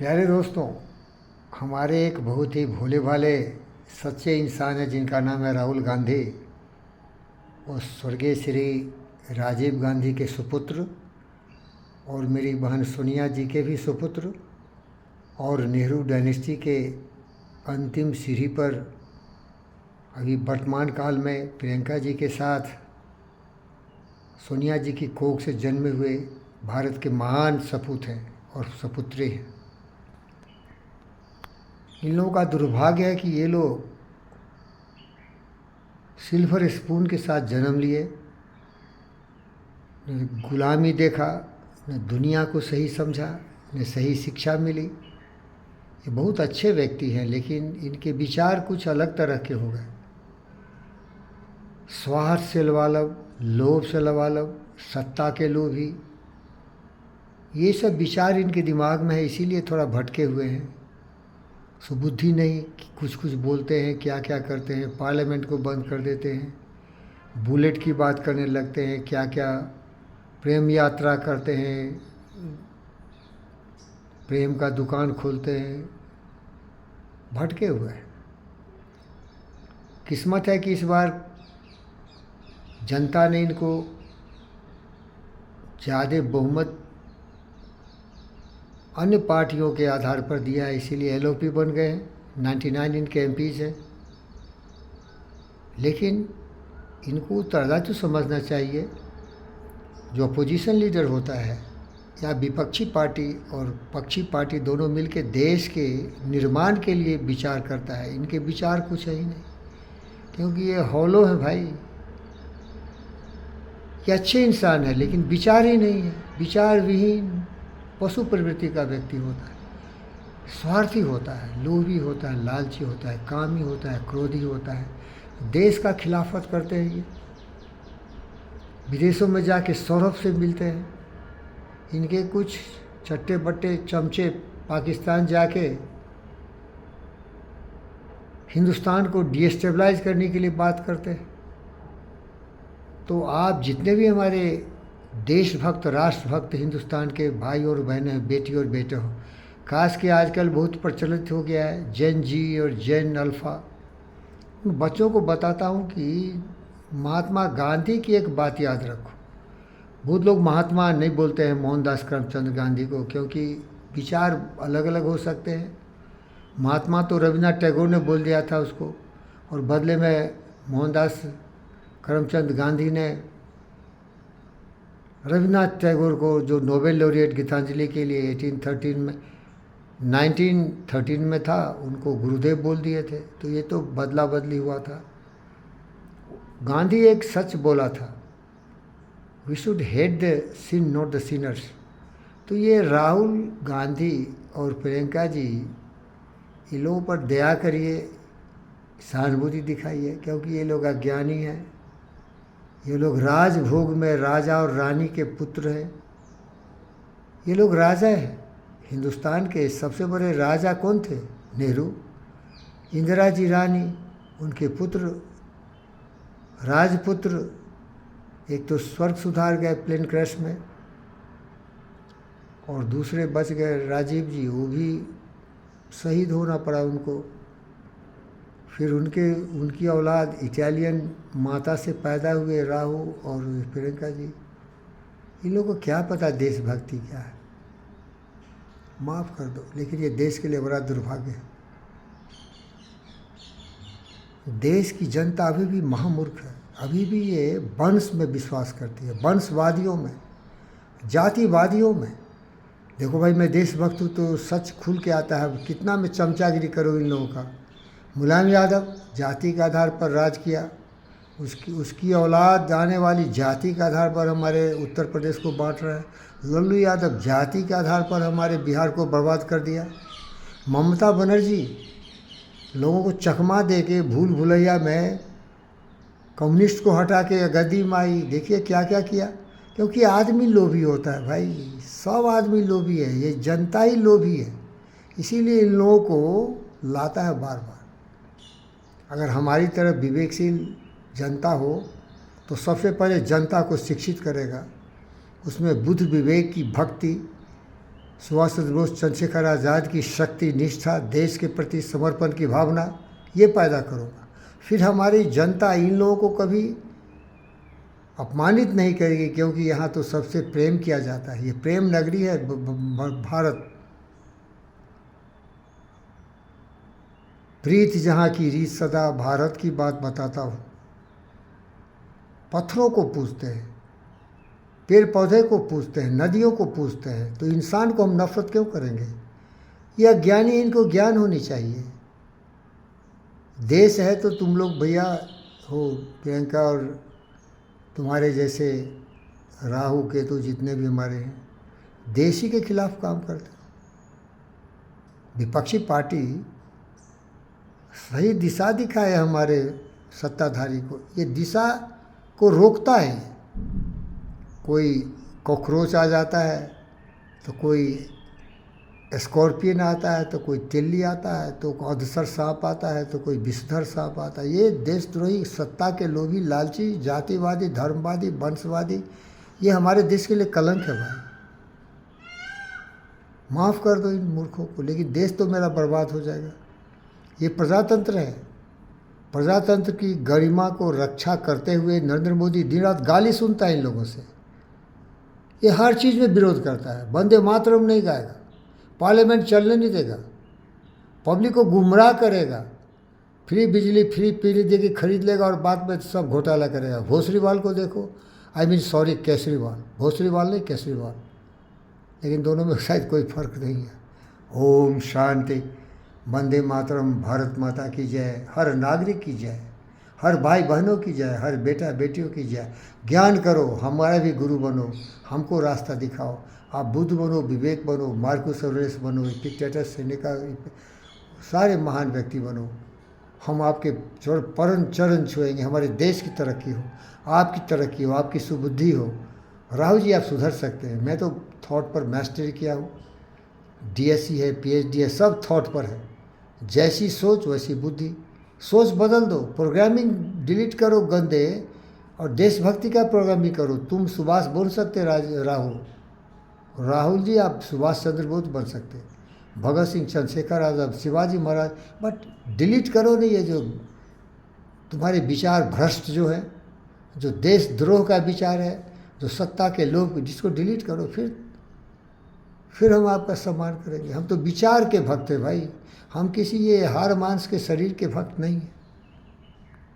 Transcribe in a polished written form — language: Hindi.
प्यारे दोस्तों, हमारे एक बहुत ही भोले भाले सच्चे इंसान हैं जिनका नाम है राहुल गांधी। वो स्वर्गीय श्री राजीव गांधी के सुपुत्र और मेरी बहन सोनिया जी के भी सुपुत्र और नेहरू डायनेस्टी के अंतिम सीढ़ी पर अभी वर्तमान काल में प्रियंका जी के साथ सोनिया जी की कोख से जन्मे हुए भारत के महान सपूत हैं और सपुत्री हैं। इन लोगों का दुर्भाग्य है कि ये लोग सिल्वर स्पून के साथ जन्म लिए, न गुलामी देखा, न दुनिया को सही समझा, न सही शिक्षा मिली। ये बहुत अच्छे व्यक्ति हैं लेकिन इनके विचार कुछ अलग तरह के हो गए। स्वार्थ से लबालब, लोभ से लबालब, सत्ता के लोभी, ये सब विचार इनके दिमाग में है, इसीलिए थोड़ा भटके हुए हैं। सुबुद्धि नहीं, कुछ कुछ बोलते हैं, क्या क्या करते हैं, पार्लियामेंट को बंद कर देते हैं, बुलेट की बात करने लगते हैं, क्या क्या प्रेम यात्रा करते हैं, प्रेम का दुकान खोलते हैं। भटके हुए हैं। किस्मत है कि इस बार जनता ने इनको ज़्यादा बहुमत अन्य पार्टियों के आधार पर दिया है, इसीलिए एलओपी बन गए हैं। 99 इनके एमपीज़ हैं। लेकिन इनको उत्तरदायित्व समझना चाहिए। जो अपोजिशन लीडर होता है या विपक्षी पार्टी और पक्षी पार्टी दोनों मिलकर देश के निर्माण के लिए विचार करता है, इनके विचार कुछ है ही नहीं, क्योंकि ये हॉलो है भाई। ये अच्छे इंसान है लेकिन विचार ही नहीं है। विचार विहीन पशु प्रवृत्ति का व्यक्ति होता है, स्वार्थी होता है, लोभी होता है, लालची होता है, कामी होता है, क्रोधी होता है। देश का खिलाफत करते हैं ये। विदेशों में जाके सौरभ से मिलते हैं। इनके कुछ चट्टे बट्टे चमचे पाकिस्तान जाके हिंदुस्तान को डिस्टेबलाइज करने के लिए बात करते हैं। तो आप जितने भी हमारे देशभक्त, राष्ट्रभक्त हिंदुस्तान के भाई और बहनें हैं, बेटी और बेटे हो, खास के आजकल बहुत प्रचलित हो गया है जेन जी और जेन अल्फ़ा। उन बच्चों को बताता हूँ कि महात्मा गांधी की एक बात याद रखो। बहुत लोग महात्मा नहीं बोलते हैं मोहनदास करमचंद गांधी को, क्योंकि विचार अलग अलग हो सकते हैं। महात्मा तो रविन्द्रनाथ टैगोर ने बोल दिया था उसको, और बदले में मोहनदास करमचंद गांधी ने रविन्द्रनाथ टैगोर को, जो नोबेल लॉरिएट गीतांजलि के लिए 1913 में था, उनको गुरुदेव बोल दिए थे। तो ये तो बदला बदली हुआ था। गांधी एक सच बोला था, we should hate the sin not the sinners. तो ये राहुल गांधी और प्रियंका जी, इन लोगों पर दया करिए, सहानुभूति दिखाइए, क्योंकि ये लोग अज्ञानी हैं। ये लोग राजभोग में राजा और रानी के पुत्र हैं। ये लोग राजा हैं। हिंदुस्तान के सबसे बड़े राजा कौन थे? नेहरू। इंदिरा जी रानी, उनके पुत्र राजपुत्र, एक तो स्वर्ग सुधार गए प्लेन क्रैश में, और दूसरे बच गए राजीव जी, वो भी शहीद होना पड़ा उनको। फिर उनकी औलाद इटालियन माता से पैदा हुए, राहु और प्रियंका जी। इन लोगों को क्या पता देशभक्ति क्या है। माफ़ कर दो, लेकिन ये देश के लिए बड़ा दुर्भाग्य है। देश की जनता अभी भी महामूर्ख है। अभी भी ये वंश में विश्वास करती है, वंशवादियों में, जातिवादियों में। देखो भाई, मैं देशभक्त हूँ तो सच खुल के आता है। कितना मैं चमचागिरी करूँ इन लोगों का। मुलायम यादव जाति के आधार पर राज किया, उसकी औलाद आने वाली जाति के आधार पर हमारे उत्तर प्रदेश को बांट रहा है। लल्लू यादव जाति के आधार पर हमारे बिहार को बर्बाद कर दिया। ममता बनर्जी लोगों को चकमा दे के भूल भुलैया में कम्युनिस्ट को हटा के गद्दी में आई। देखिए क्या क्या किया। क्योंकि आदमी लोभी होता है भाई, सब आदमी लोभी है, ये जनता ही लोभी है। इसीलिए इन लोगों को लाता है बार बार। अगर हमारी तरफ विवेकशील जनता हो तो सबसे पहले जनता को शिक्षित करेगा, उसमें बुद्ध विवेक की भक्ति सुभाष चंद्र बोस, चंद्रशेखर आज़ाद की शक्ति, निष्ठा, देश के प्रति समर्पण की भावना, ये पैदा करूँगा। फिर हमारी जनता इन लोगों को कभी अपमानित नहीं करेगी, क्योंकि यहाँ तो सबसे प्रेम किया जाता है। ये प्रेम नगरी है भारत। प्रीत जहाँ की रीत सदा, भारत की बात बताता हूँ। पत्थरों को पूजते हैं, पेड़ पौधे को पूजते हैं, नदियों को पूजते हैं, तो इंसान को हम नफरत क्यों करेंगे? ये अज्ञानी, इनको ज्ञान होनी चाहिए। देश है तो तुम लोग भैया हो, प्रियंका और तुम्हारे जैसे राहु केतु जितने भी हमारे हैं, देश ही के खिलाफ काम करते हैं। विपक्षी पार्टी सही दिशा दिखाए हमारे सत्ताधारी को, ये दिशा को रोकता है। कोई कॉकरोच आ जाता है, तो कोई स्कॉर्पियन आता है, तो कोई तिल्ली आता है, तो कोई अधसर सांप आता है, तो कोई विषधर सांप आता है। ये देशद्रोही, सत्ता के लोभी, लालची, जातिवादी, धर्मवादी, वंशवादी, ये हमारे देश के लिए कलंक है भाई। माफ़ कर दो इन मूर्खों को, लेकिन देश तो मेरा बर्बाद हो जाएगा। ये प्रजातंत्र है। प्रजातंत्र की गरिमा को रक्षा करते हुए नरेंद्र मोदी दिन रात गाली सुनता है इन लोगों से। ये हर चीज़ में विरोध करता है। वंदे मातरम नहीं गाएगा, पार्लियामेंट चलने नहीं देगा, पब्लिक को गुमराह करेगा, फ्री बिजली, फ्री पीली दे के खरीद लेगा और बाद में सब घोटाला करेगा। भोसरीवाल को देखो, सॉरी केजरीवाल, भोसरीवाल नहीं केजरीवाल, लेकिन दोनों में शायद कोई फर्क नहीं है। ओम शांति। वंदे मातरम, भारत माता की जय, हर नागरिक की जय, हर भाई बहनों की जय, हर बेटा बेटियों की जय। ज्ञान करो, हमारा भी गुरु बनो, हमको रास्ता दिखाओ। आप बुद्ध बनो, विवेक बनो, मार्कस ऑरेलियस बनो, एपिक्टेटस, सेनेका, सारे महान व्यक्ति बनो। हम आपके परम चरण छुएंगे। हमारे देश की तरक्की हो, आपकी तरक्की हो, आपकी सुबुद्धि हो। राहुल जी, आप सुधर सकते हैं। मैं तो थॉट पर मास्टरी किया हूँ, DSc है, PhD है, सब थॉट पर है। जैसी सोच वैसी बुद्धि। सोच बदल दो, प्रोग्रामिंग डिलीट करो गंदे, और देशभक्ति का प्रोग्रामिंग करो। तुम सुभाष बोल सकते राहुल जी, आप सुभाष चंद्र बोस बन सकते, भगत सिंह, चंद्रशेखर आज़ाद, शिवाजी महाराज, बट डिलीट करो नहीं ये जो तुम्हारे विचार भ्रष्ट जो है, जो देशद्रोह का विचार है, जो सत्ता के लोग, जिसको डिलीट करो। फिर हम आपका सम्मान करेंगे। हम तो विचार के भक्त हैं भाई, हम किसी ये हार मांस के शरीर के भक्त नहीं हैं।